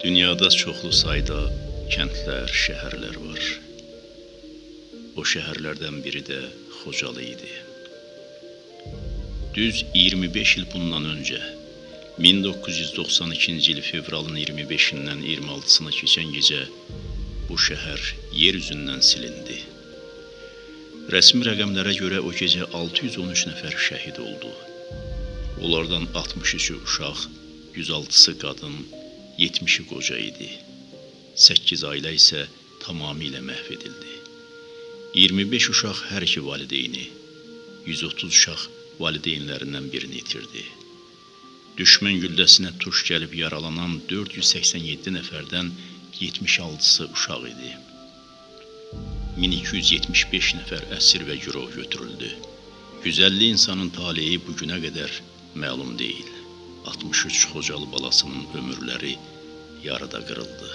Dünyada çoxlu sayda kəndlər, şəhərlər var. O şəhərlərdən biri də Xocalı idi. Düz 25 il bundan öncə, 1992-ci il fevralın 25-dən 26-sına keçən gecə bu şəhər yer üzündən silindi. Rəsmi rəqəmlərə görə o gecə 613 nəfər şəhid oldu. Onlardan 63-ü uşaq, 106-sı qadın, 70-i qoca idi. 8 ailə isə tamamilə məhv edildi. 25 uşaq hər iki valideyni, 130 uşaq valideynlərindən birini itirdi. Düşmən gülləsinə tuş gəlib yaralanan 487 nəfərdən 76-sı uşaq idi. 1275 nəfər əsir və girov götürüldü. 150 insanın taleyi bugünə qədər məlum deyil. 63 Xocalı balasının ömürləri yarıda qırıldı.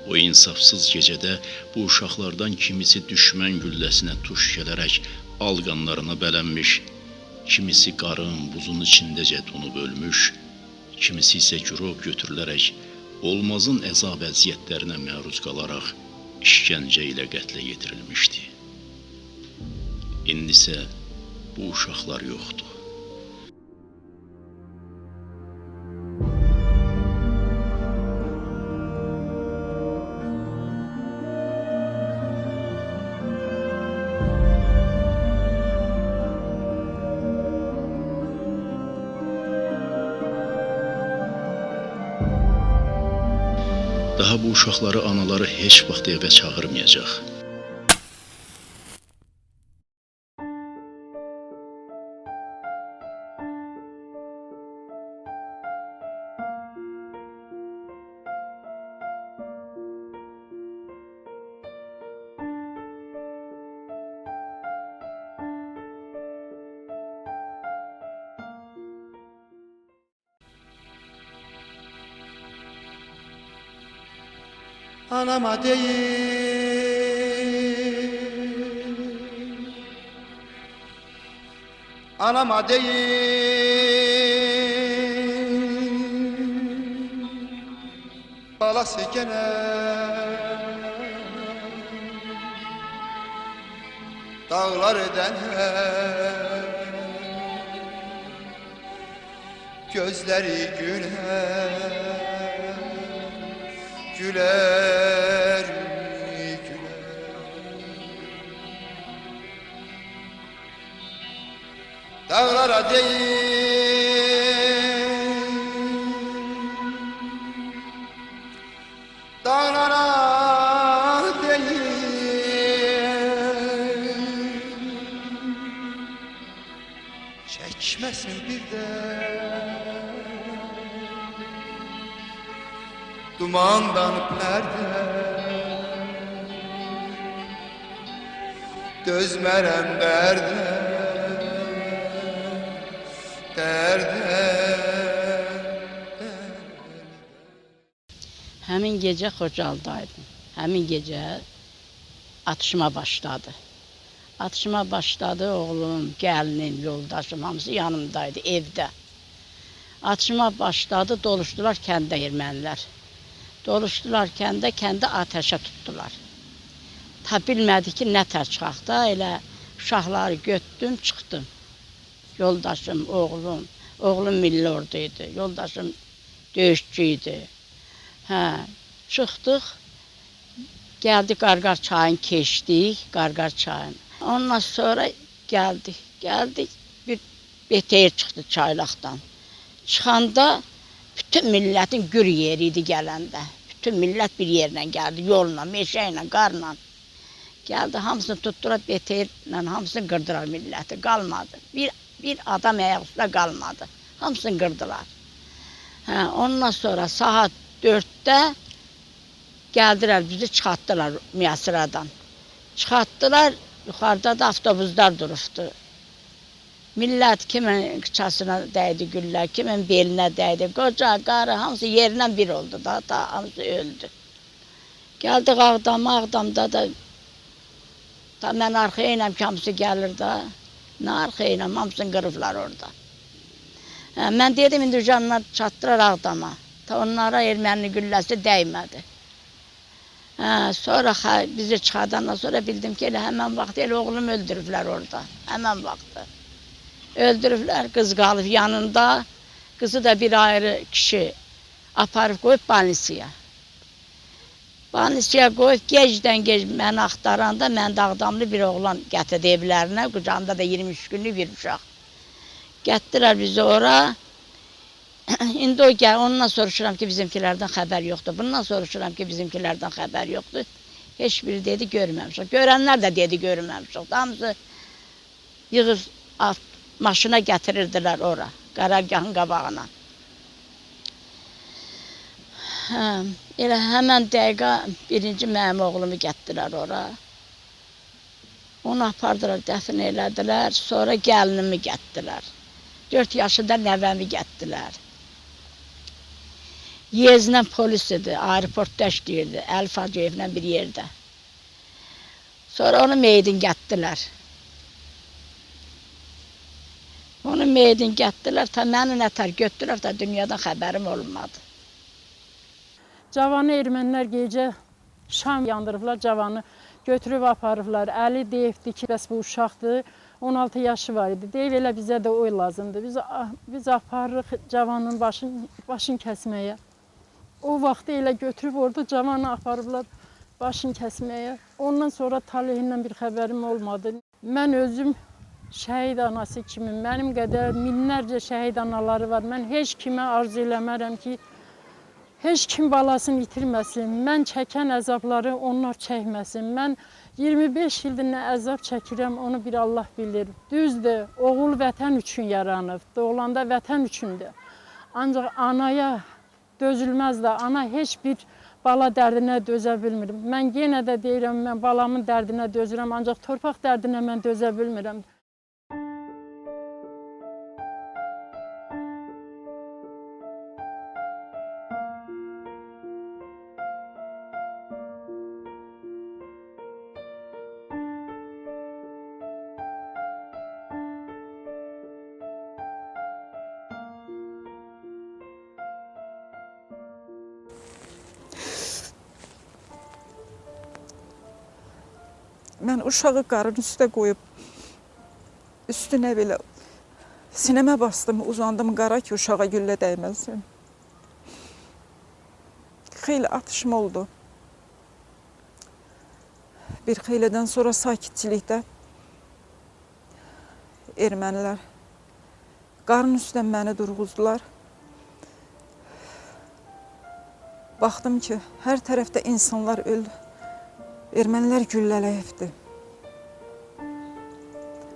O insafsız gecədə bu uşaqlardan kimisi düşmən gülləsinə tuş gələrək al qanlarına bələnmiş, kimisi qarın, buzun içindəcə donub ölmüş, kimisi isə girov götürülərək olmazın əzab əziyyətlərinə məruz qalaraq işgəncə ilə qətlə yetirilmişdi. İndi isə bu uşaqlar yoxdur. Daha bu uşaqları anaları heç vaxt evə çağırmayacaq. Anama değil, anama değil, balası gene dağları dener, gözleri güler. Güler, güler. Dağlara değil, dağlara değil, çekmesin bir de dumandan perde, dözmərəm dərdə, dərdə. Həmin gecə Xocalıdaydım. Həmin gecə atışma başladı. Atışma başladı, oğlum, gəlinim, yoldaşım, hamısı yanımdaydı, evdə. Atışma başladı, doluşdular kəndə ermənilər. Doluşdular kəndə ateşə tutdular. Ta bilmədi ki, nə tər çıxaq da, elə uşaqları götürdüm, çıxdım. Yoldaşım, oğlum milli ordu idi, yoldaşım döyüşçü idi. Çıxdıq, gəldik Qarqar çayını keçdik, Qarqar çayını. Ondan sonra gəldik, bir beteyir çıxdı çaylaqdan. Çıxanda bütün millətin gür yeri idi gələndə. Bütün millət bir yerlə gəldi, yolla, meşə ilə, qarla. Gəldi, hamısını tutdular, beteyirlə, hamısını qırdılar milləti, qalmadı. Bir adam ayaq üstə qalmadı, hamısını qırdılar. Ondan sonra saat 4-də gəldilər, bizi çıxartdılar Miyasıradan. Çıxartdılar, yuxarıda da avtobuslar durubdu. Millət kimin qıçasına dəydi güllər, kimin belinə dəydi, qoca, qarı, hamısı yerindən bir oldu da, hamısı öldü. Gəldik Ağdamda da, mən arxaya inəm ki, hamısı gəlir da, nə arxaya inəm, hamısını qırıblar orada. Mən dedim, indi canlar çatdırar Ağdama. Ta onlara erməni gülləsi dəymədi. Sonra bizi çıxadandan sonra bildim ki, elə həmən vaxt elə oğlumu öldürüblər orada. Həmən vaxtı. Öldürüblər, qız qalıb yanında. Qızı da bir ayrı kişi aparıb qoyub Banisiyaya. Banisiyaya qoyub gecdən-gec məni axtaranda mən də Ağdamlı bir oğlan gətirdi evlərinə. Qucağında da 23 günlük bir uşaq. Gətdilər bizi ora. İndi o gəl, ondan soruşuram ki, bizimkilərdən xəbər yoxdur. Bundan soruşuram ki, bizimkilərdən xəbər yoxdur. Heç biri dedi, görməmişik. Görənlər də dedi, görməmişik. Hamısı yığır, maşına gətirirdilər ora, qarargahın qabağına. Elə həmən dəqiqə birinci mənim oğlumu gətdilər ora. Onu apardılar, dəfn elədilər, sonra gəlinimi gətdilər. 4 yaşında nəvəmi gətdilər. Yezlə polis idi, aeroportda işləyirdi, Əlif Hacıyevlə bir yerdə. Sonra onu meydin gətdilər. Onu meydin gətdilər, ta məni nətər götdülər, da dünyadan xəbərim olmadı. Cavanı ermənilər gecə şam yandırıblar, cavanı götürüb aparıblar. Əli deyibdi ki, bəs bu uşaqdır, 16 yaşı var idi. Deyib elə bizə də oy lazımdır. Biz aparırıq cavanın başını kəsməyə. O vaxtı elə götürüb orada cavanı aparıblar başını kəsməyə. Ondan sonra talehindən bir xəbərim olmadı. Mən özüm şəhid anası kimi, mənim qədər minlərcə şəhid anaları var. Mən heç kimə arzu eləmərəm ki, heç kim balasını itirməsin. Mən çəkən əzabları onlar çəkməsin. Mən 25 ildir nə əzab çəkirəm, onu bir Allah bilir. Düzdür, oğul vətən üçün yaranıb, doğulanda vətən üçündür. Ancaq anaya dözülməz də, ana heç bir bala dərdinə dözə bilmirəm. Mən yenə də deyirəm, mən balamın dərdinə dözürəm, ancaq torpaq dərdinə mən dözə bilmirəm. Mən uşağı qarın üstə qoyub, üstünə belə sinəmə bastım, uzandım qara ki, uşağa güllə dəyməsin. Xeyli atışma oldu. Bir xeylidən sonra sakitçilikdə ermənilər qarın üstdən məni durğuzdular. Baxdım ki, hər tərəfdə insanlar öldü. Ermənilər güllələyibdi.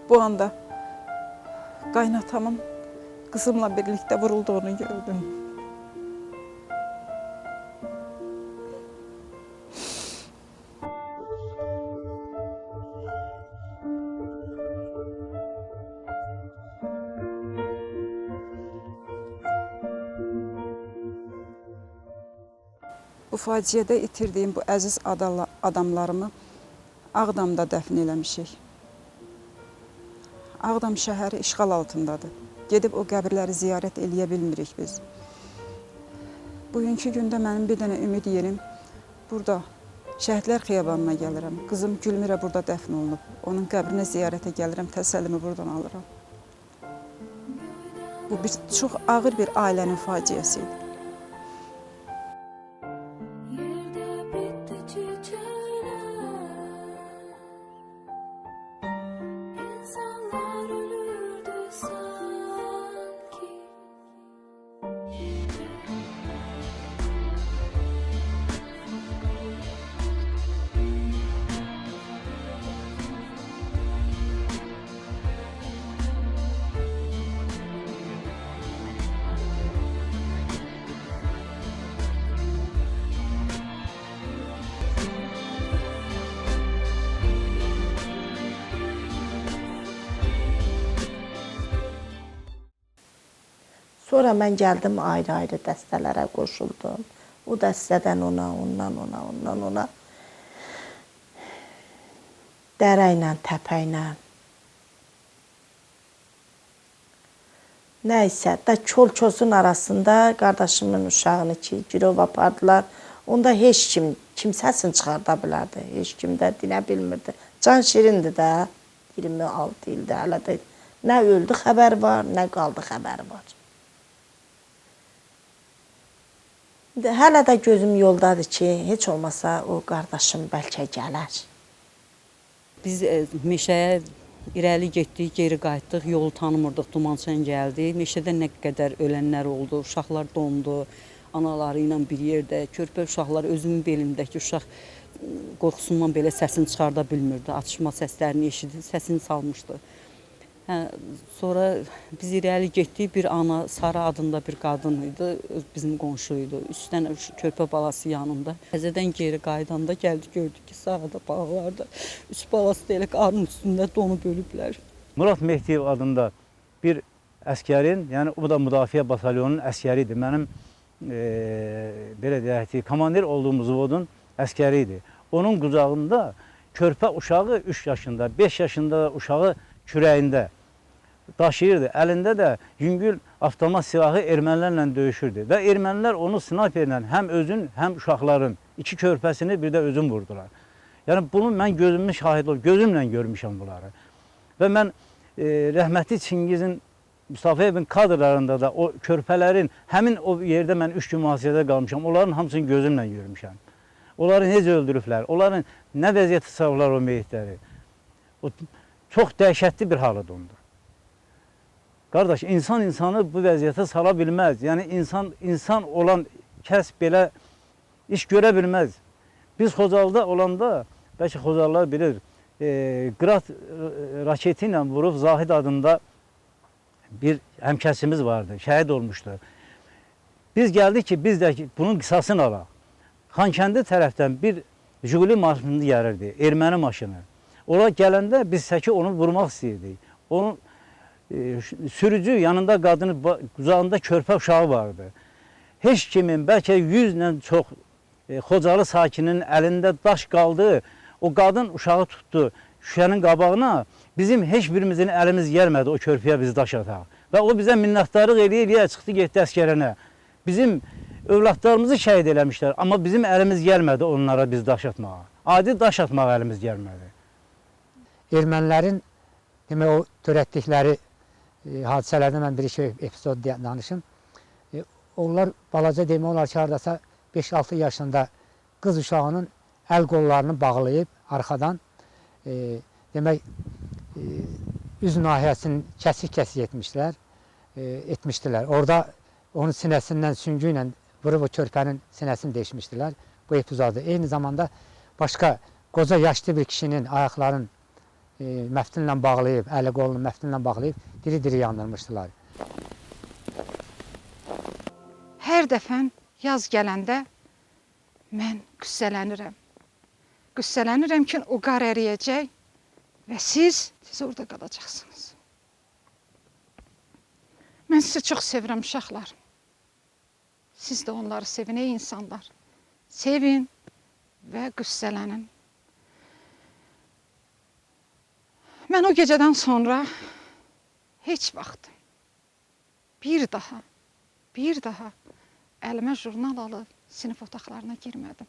Bu anda qaynatamın qızımla birlikdə vurulduğunu gördüm. Bu faciədə itirdiyim bu əziz adamlarımı Ağdamda dəfn eləmişik. Ağdam şəhəri işğal altındadır. Gedib o qəbirləri ziyarət eləyə bilmirik biz. Bugünkü gündə mənim bir dənə ümid yerim burada Şəhidlər Xiyabanına gəlirəm. Qızım Gülmirə burada dəfn olunub. Onun qəbrinə ziyarətə gəlirəm, təsəllimi buradan alıram. Bu çox ağır bir ailənin faciəsi idi. Sonra mən gəldim ayrı-ayrı dəstələrə qoşuldum. O dəstədən ona, ondan ona, ondan ona. Dərə ilə, təpə ilə. Nəysə, də kol-kosun arasında qardaşımın uşağını ki, girov apardılar. Onda heç kim səsini çıxarda bilərdi. Heç kim də dinə bilmirdi. Can şirindir də, 26 ildir hələ də. Nə öldü xəbər var, nə qaldı xəbər var. Hələ də gözüm yoldadır ki, heç olmasa o qardaşım bəlkə gələr. Biz meşəyə irəli getdik, geri qayıtdıq, yolu tanımırdıq, dumançən gəldi. Meşədə nə qədər ölənlər oldu, uşaqlar dondu, anaları ilə bir yerdə. Körpə uşaqlar, özümün belimdəki uşaq qorxusundan belə səsini çıxarda bilmirdi. Atışma səslərini eşidib, səsini salmışdı. Sonra biz irəli getdik, bir ana, Sarı adında bir qadın idi, bizim qonşuydu. 3 dənə körpə balası yanında. Təzədən geri qayıdanda gəldik, gördük ki, sağda bağlarda 3 balası da elə qarın üstündə donub ölüblər. Murad Mehdiyev adında bir əskərin, yəni o da müdafiə batalyonunun əskəri idi. Mənim belə deyək ki, komandir olduğumuz vodun əskəri idi. Onun qucağında körpə uşağı 3 yaşında, 5 yaşında uşağı kürəyində daşıyırdı. Əlində də yüngül avtomat silahı ermənilərlə döyüşürdü. Və ermənilər onu snayperlə həm özün, həm uşaqların 2 körpəsini bir də özün vurdular. Yəni bunu mən gözümün şahid olub, gözümlə görmüşəm bunları. Və mən rəhmətli Çingizin, Mustafayevin kadrlarında da o körpələrin, həmin o yerdə mən 3 gün mühasirədə qalmışam. Onların hamısını gözümlə görmüşəm. Onları necə öldürüblər, onların nə vəziyyəti sağlar o meyitləri. O çox dəhşətli bir halı dondur. Qardaş, insan insanı bu vəziyyətə sala bilməz. Yəni insan olan kəs belə iş görə bilməz. Biz Xocalıda olanda, bəlkə Xocalılar bilir, Qrat raketi ilə vurub Zahid adında bir həmkəsimiz vardı, şəhid olmuşdu. Biz gəldik ki, biz də bunun qisasını alaq. Xankəndi tərəfdən bir Jiguli maşını gəlirdi, erməni maşını. Ora gələndə biz səki onu vurmaq istəyirdik. Onun sürücü yanında qadını, qucağında körpə uşağı vardı. Heç kimin, bəlkə 100-dən çox Xocalı sakininin əlində daş qaldı. O qadın uşağı tutdu şüşənin qabağına. Bizim heç birimizin əlimiz gəlmədi o körpəyə biz daş ataq. Və o bizə minnətdarlıq eləyə çıxdı, getdi əskərənə. Bizim övladlarımızı şəhid eləmişlər, amma bizim əlimiz gəlmədi onlara biz daş atmağa. Adi daş atmağa əlimiz gəlmədi. Ermənilərin demək, o törətdikləri hadisələrdən mən bir-iki epizod danışım. Onlar balaca demək olar ki, haradasa 5-6 yaşında qız uşağının əl qollarını bağlayıb arxadan demək üz nahiyəsini kəsik-kəsik etmişdilər. Orada onun sinəsindən süngü ilə vurub o körpənin sinəsini deşmişdilər. Bu epizodu. Eyni zamanda başqa qoca yaşlı bir kişinin ayaqlarını məftinlə bağlayıb, əli qolunu məftinlə bağlayıb diri-diri yandırmışdılar. Hər dəfən yaz gələndə mən qüssələnirəm. Qüssələnirəm ki, o qar əriyəcək və siz orada qalacaqsınız. Mən sizi çox sevirəm uşaqlar. Siz də onları sevin, ey insanlar. Sevin və qüssələnin. Mən o gecədən sonra heç vaxt bir daha əlimə jurnal alıb sinif otaqlarına girmədim.